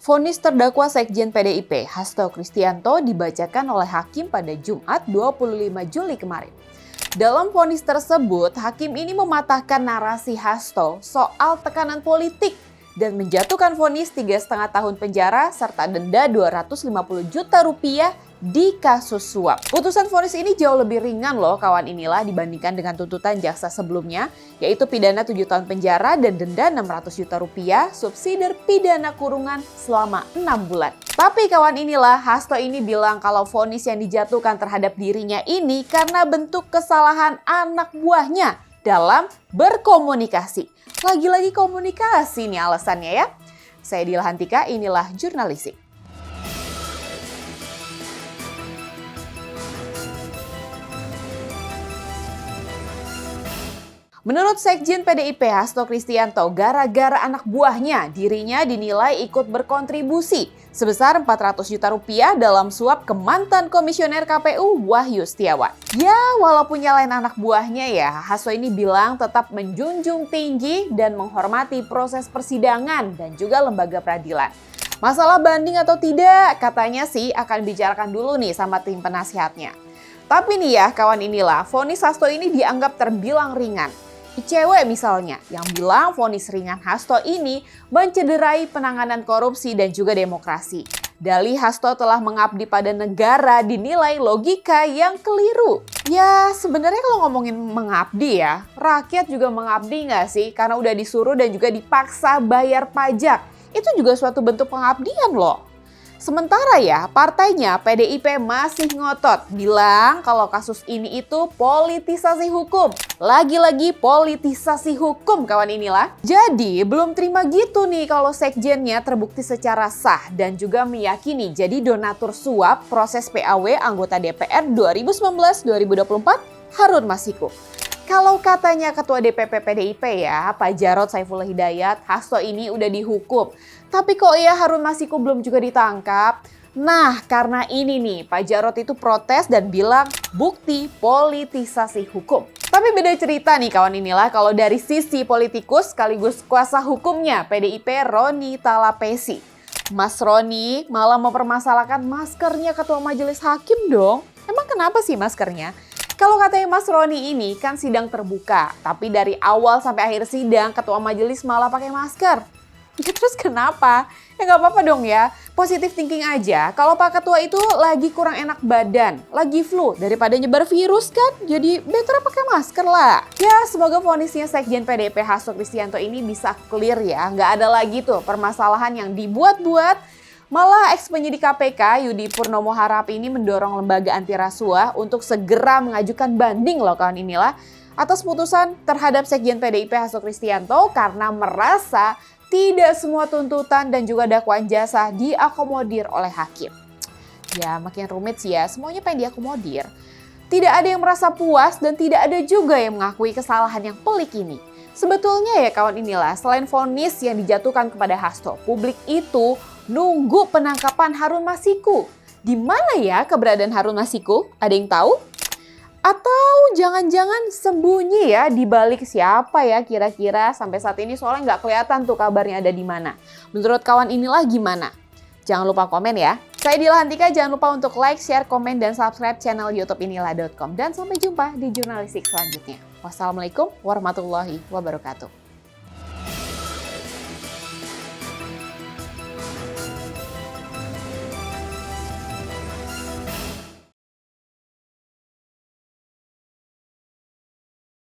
Vonis terdakwa Sekjen PDIP, Hasto Kristianto, dibacakan oleh Hakim pada Jumat 25 Juli kemarin. Dalam vonis tersebut, Hakim ini mematahkan narasi Hasto soal tekanan politik dan menjatuhkan vonis 3,5 tahun penjara serta denda 250 juta rupiah di kasus suap. Putusan vonis ini jauh lebih ringan loh kawan inilah dibandingkan dengan tuntutan jaksa sebelumnya, yaitu pidana 7 tahun penjara dan denda 600 juta rupiah, subsidi pidana kurungan selama 6 bulan. Tapi kawan inilah, Hasto ini bilang kalau vonis yang dijatuhkan terhadap dirinya ini karena bentuk kesalahan anak buahnya dalam berkomunikasi. Lagi-lagi komunikasi nih alasannya ya. Saya Dila Hantika, inilah Jurnalistik. Menurut Sekjen PDIP Hasto Kristianto, gara-gara anak buahnya, dirinya dinilai ikut berkontribusi sebesar 400 juta rupiah dalam suap ke mantan komisioner KPU Wahyu Setiawan. Ya, walaupun nyalain anak buahnya ya, Hasto ini bilang tetap menjunjung tinggi dan menghormati proses persidangan dan juga lembaga peradilan. Masalah banding atau tidak, katanya sih akan bicarakan dulu nih sama tim penasihatnya. Tapi nih ya, kawan inilah, vonis Hasto ini dianggap terbilang ringan. Cewek misalnya yang bilang vonis ringan Hasto ini mencederai penanganan korupsi dan juga demokrasi. Dalih Hasto telah mengabdi pada negara dinilai logika yang keliru. Ya sebenarnya kalau ngomongin mengabdi ya, rakyat juga mengabdi nggak sih? Karena udah disuruh dan juga dipaksa bayar pajak. Itu juga suatu bentuk pengabdian loh. Sementara ya, partainya PDIP masih ngotot bilang kalau kasus ini itu politisasi hukum. Lagi-lagi politisasi hukum kawan inilah. Jadi belum terima gitu nih kalau sekjennya terbukti secara sah dan juga meyakini jadi donatur suap proses PAW anggota DPR 2019-2024 Harun Masiku. Kalau katanya Ketua DPP PDIP ya, Pak Jarod Saifullah Hidayat, Hasto ini udah dihukum. Tapi kok ya Harun Masiku belum juga ditangkap? Nah, karena ini nih, Pak Jarod itu protes dan bilang bukti politisasi hukum. Tapi beda cerita nih kawan inilah kalau dari sisi politikus sekaligus kuasa hukumnya PDIP Roni Talapesi. Mas Roni malah mempermasalahkan maskernya Ketua Majelis Hakim dong. Emang kenapa sih maskernya? Kalau katanya Mas Roni ini kan sidang terbuka, tapi dari awal sampai akhir sidang Ketua Majelis malah pakai masker. Ya terus kenapa? Ya nggak apa-apa dong ya, positif thinking aja. Kalau Pak Ketua itu lagi kurang enak badan, lagi flu, daripada nyebar virus kan, jadi better pakai masker lah. Ya semoga vonisnya Sekjen PDIP Hasto Kristianto ini bisa clear ya, nggak ada lagi tuh permasalahan yang dibuat-buat. Malah ex-penyidik KPK Yudi Purnomo Harap ini mendorong lembaga anti rasuah untuk segera mengajukan banding loh kawan inilah atas putusan terhadap Sekjen PDIP Hasto Kristianto karena merasa tidak semua tuntutan dan juga dakwaan jasa diakomodir oleh hakim. Ya makin rumit sih ya, semuanya pengen diakomodir. Tidak ada yang merasa puas dan tidak ada juga yang mengakui kesalahan yang pelik ini. Sebetulnya ya kawan inilah, selain vonis yang dijatuhkan kepada Hasto, publik itu nunggu penangkapan Harun Masiku. Di mana ya keberadaan Harun Masiku? Ada yang tahu? Atau jangan-jangan sembunyi ya di balik siapa ya kira-kira sampai saat ini soalnya nggak kelihatan tuh kabarnya ada di mana. Menurut kawan inilah gimana? Jangan lupa komen ya. Saya Dila Hantika, jangan lupa untuk like, share, komen, dan subscribe channel YouTube inilah.com. Dan sampai jumpa di Jurnalistik selanjutnya. Wassalamualaikum warahmatullahi wabarakatuh.